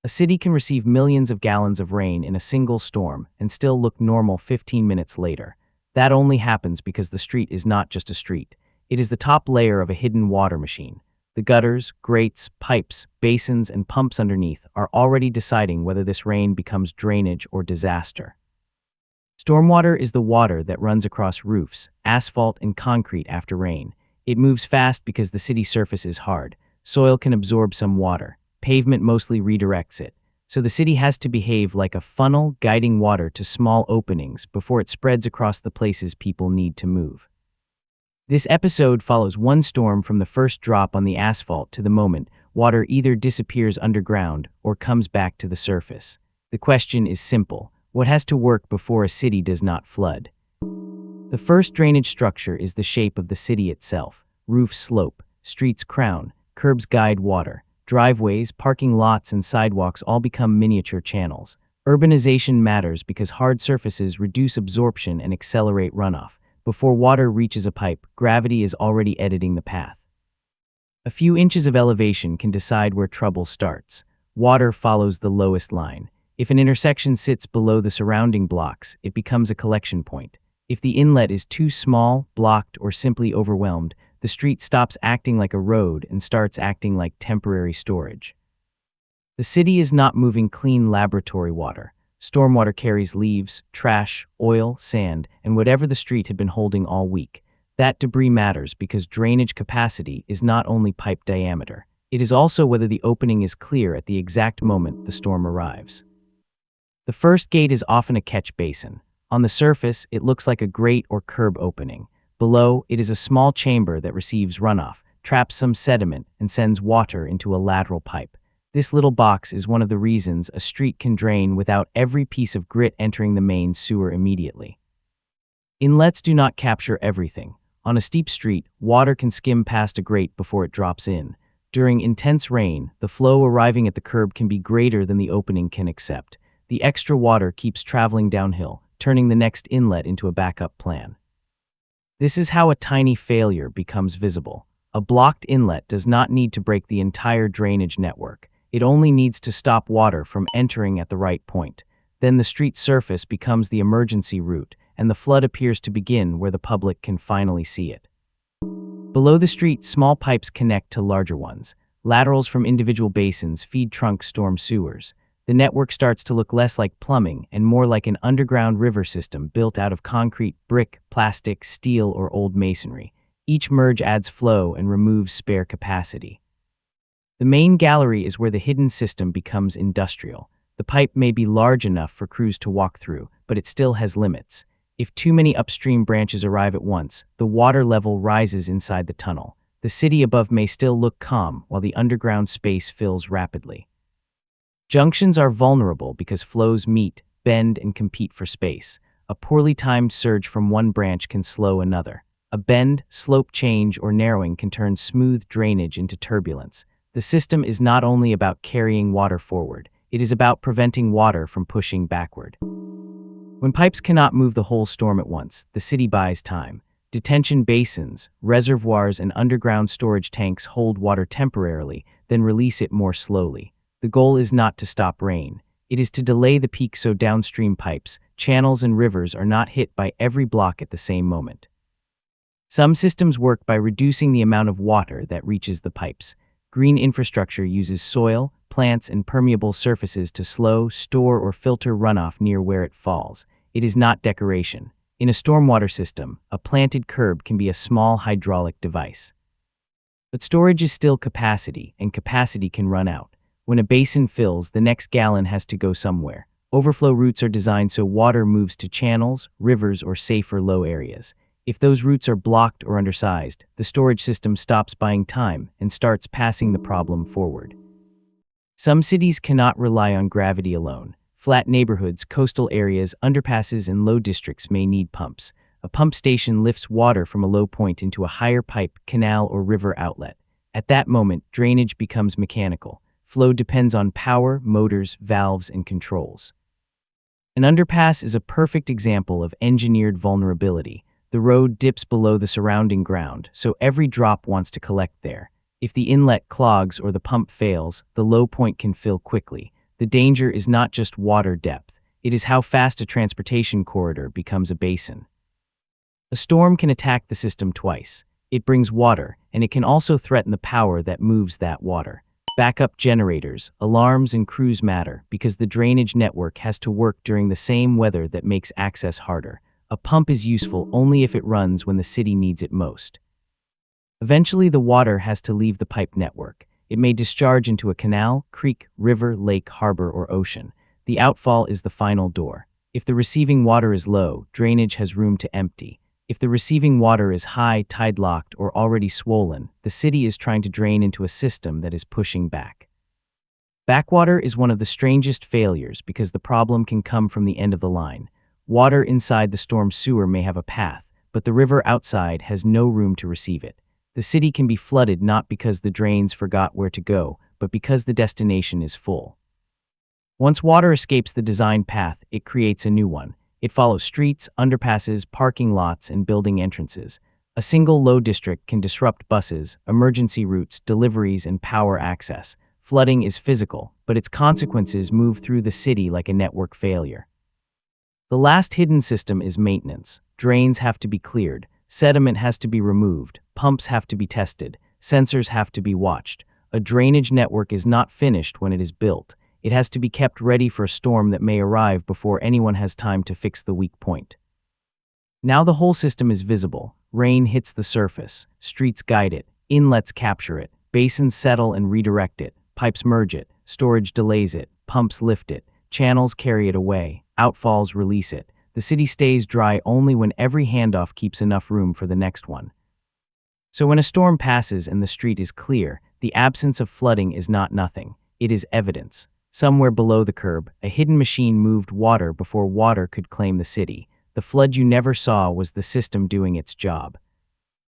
A city can receive millions of gallons of rain in a single storm and still look normal 15 minutes later. That only happens because the street is not just a street. It is the top layer of a hidden water machine. The gutters, grates, pipes, basins, and pumps underneath are already deciding whether this rain becomes drainage or disaster. Stormwater is the water that runs across roofs, asphalt, and concrete after rain. It moves fast because the city surface is hard. Soil can absorb some water. Pavement mostly redirects it. So the city has to behave like a funnel guiding water to small openings before it spreads across the places people need to move. This episode follows one storm from the first drop on the asphalt to the moment water either disappears underground or comes back to the surface. The question is simple. What has to work before a city does not flood? The first drainage structure is the shape of the city itself. Roofs slope, streets crown, curbs guide water. Driveways, parking lots, and sidewalks all become miniature channels. Urbanization matters because hard surfaces reduce absorption and accelerate runoff. Before water reaches a pipe, gravity is already editing the path. A few inches of elevation can decide where trouble starts. Water follows the lowest line. If an intersection sits below the surrounding blocks, it becomes a collection point. If the inlet is too small, blocked, or simply overwhelmed, the street stops acting like a road and starts acting like temporary storage. The city is not moving clean laboratory water. Stormwater carries leaves, trash, oil, sand, and whatever the street had been holding all week. That debris matters because drainage capacity is not only pipe diameter. It is also whether the opening is clear at the exact moment the storm arrives. The first gate is often a catch basin. On the surface, it looks like a grate or curb opening. Below, it is a small chamber that receives runoff, traps some sediment, and sends water into a lateral pipe. This little box is one of the reasons a street can drain without every piece of grit entering the main sewer immediately. Inlets do not capture everything. On a steep street, water can skim past a grate before it drops in. During intense rain, the flow arriving at the curb can be greater than the opening can accept. The extra water keeps traveling downhill, turning the next inlet into a backup plan. This is how a tiny failure becomes visible. A blocked inlet does not need to break the entire drainage network. It only needs to stop water from entering at the right point. Then the street surface becomes the emergency route, and the flood appears to begin where the public can finally see it. Below the street, small pipes connect to larger ones. Laterals from individual basins feed trunk storm sewers. The network starts to look less like plumbing and more like an underground river system built out of concrete, brick, plastic, steel, or old masonry. Each merge adds flow and removes spare capacity. The main gallery is where the hidden system becomes industrial. The pipe may be large enough for crews to walk through, but it still has limits. If too many upstream branches arrive at once, the water level rises inside the tunnel. The city above may still look calm while the underground space fills rapidly. Junctions are vulnerable because flows meet, bend, and compete for space. A poorly timed surge from one branch can slow another. A bend, slope change, or narrowing can turn smooth drainage into turbulence. The system is not only about carrying water forward, it is about preventing water from pushing backward. When pipes cannot move the whole storm at once, the city buys time. Detention basins, reservoirs, and underground storage tanks hold water temporarily, then release it more slowly. The goal is not to stop rain. It is to delay the peak so downstream pipes, channels, and rivers are not hit by every block at the same moment. Some systems work by reducing the amount of water that reaches the pipes. Green infrastructure uses soil, plants, and permeable surfaces to slow, store, or filter runoff near where it falls. It is not decoration. In a stormwater system, a planted curb can be a small hydraulic device. But storage is still capacity, and capacity can run out. When a basin fills, the next gallon has to go somewhere. Overflow routes are designed so water moves to channels, rivers, or safer low areas. If those routes are blocked or undersized, the storage system stops buying time and starts passing the problem forward. Some cities cannot rely on gravity alone. Flat neighborhoods, coastal areas, underpasses, and low districts may need pumps. A pump station lifts water from a low point into a higher pipe, canal, or river outlet. At that moment, drainage becomes mechanical. Flow depends on power, motors, valves, and controls. An underpass is a perfect example of engineered vulnerability. The road dips below the surrounding ground, so every drop wants to collect there. If the inlet clogs or the pump fails, the low point can fill quickly. The danger is not just water depth, it is how fast a transportation corridor becomes a basin. A storm can attack the system twice. It brings water, and it can also threaten the power that moves that water. Backup generators, alarms, and crews matter because the drainage network has to work during the same weather that makes access harder. A pump is useful only if it runs when the city needs it most. Eventually, the water has to leave the pipe network. It may discharge into a canal, creek, river, lake, harbor, or ocean. The outfall is the final door. If the receiving water is low, drainage has room to empty. If the receiving water is high, tide-locked, or already swollen, the city is trying to drain into a system that is pushing back. Backwater is one of the strangest failures because the problem can come from the end of the line. Water inside the storm sewer may have a path, but the river outside has no room to receive it. The city can be flooded not because the drains forgot where to go, but because the destination is full. Once water escapes the designed path, it creates a new one. It follows streets, underpasses, parking lots, and building entrances. A single low district can disrupt buses, emergency routes, deliveries, and power access. Flooding is physical, but its consequences move through the city like a network failure. The last hidden system is maintenance. Drains have to be cleared, sediment has to be removed, pumps have to be tested, sensors have to be watched. A drainage network is not finished when it is built. It has to be kept ready for a storm that may arrive before anyone has time to fix the weak point. Now the whole system is visible. Rain hits the surface, streets guide it, inlets capture it, basins settle and redirect it, pipes merge it, storage delays it, pumps lift it, channels carry it away, outfalls release it. The city stays dry only when every handoff keeps enough room for the next one. So when a storm passes and the street is clear, the absence of flooding is not nothing. It is evidence. Somewhere below the curb, a hidden machine moved water before water could claim the city. The flood you never saw was the system doing its job.